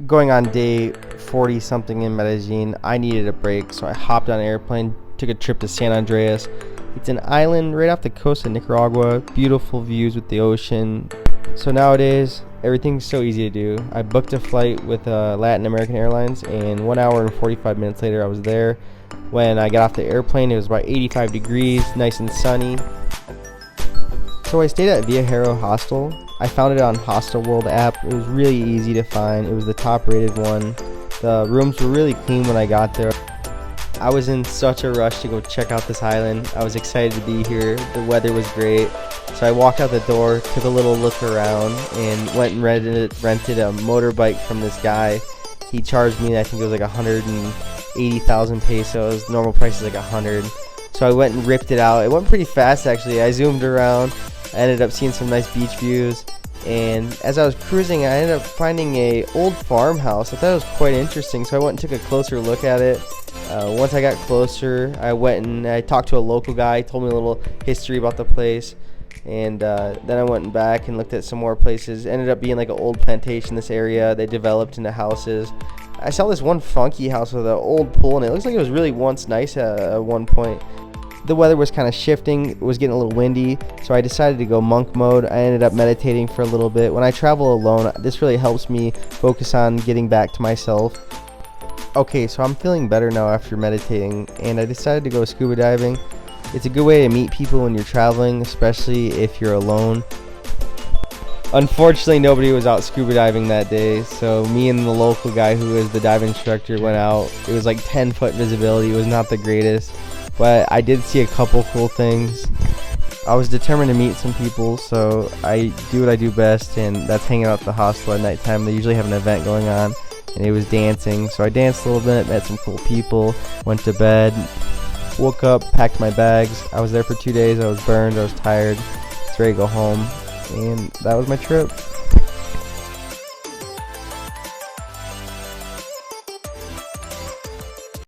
going on day 40 something in Medellin. I needed a break, so I hopped on an airplane, took a trip to San Andrés. It's an island right off the coast of Nicaragua. Beautiful views with the ocean. So nowadays, everything's so easy to do. I booked a flight with Latin American Airlines, and 1 hour and 45 minutes later, I was there. When I got off the airplane, it was about 85 degrees, nice and sunny. So I stayed at Viajero Hostel. I found it on Hostel World app. It was really easy to find. It was the top rated one. The rooms were really clean when I got there. I was in such a rush to go check out this island. I was excited to be here. The weather was great. So I walked out the door, took a little look around, and went and rented a motorbike from this guy. He charged me, I think it was like 180,000 pesos. Normal price is like 100. So I went and ripped it out. It went pretty fast actually. I zoomed around. I ended up seeing some nice beach views, and as I was cruising, I ended up finding a old farmhouse. I thought it was quite interesting, so I went and took a closer look at it. Once I got closer, I went and I talked to a local guy. He told me a little history about the place, and then I went back and looked at some more places. It ended up being like an old plantation, this area. They developed into houses. I saw this one funky house with an old pool, and it looks like it was really once nice at one point. The weather was kind of shifting, it was getting a little windy, so I decided to go monk mode. I ended up meditating for a little bit. When I travel alone, this really helps me focus on getting back to myself. Okay, so I'm feeling better now after meditating, and I decided to go scuba diving. It's a good way to meet people when you're traveling, especially if you're alone. Unfortunately, nobody was out scuba diving that day, so me and the local guy who is the dive instructor went out. It was like 10-foot visibility. It was not the greatest, but I did see a couple cool things. I was determined to meet some people, so I do what I do best, and that's hanging out at the hostel at nighttime. They usually have an event going on, and it was dancing, so I danced a little bit, met some cool people, went to bed, woke up, packed my bags. I was there for 2 days. I was burned, I was tired, I was ready to go home, and that was my trip.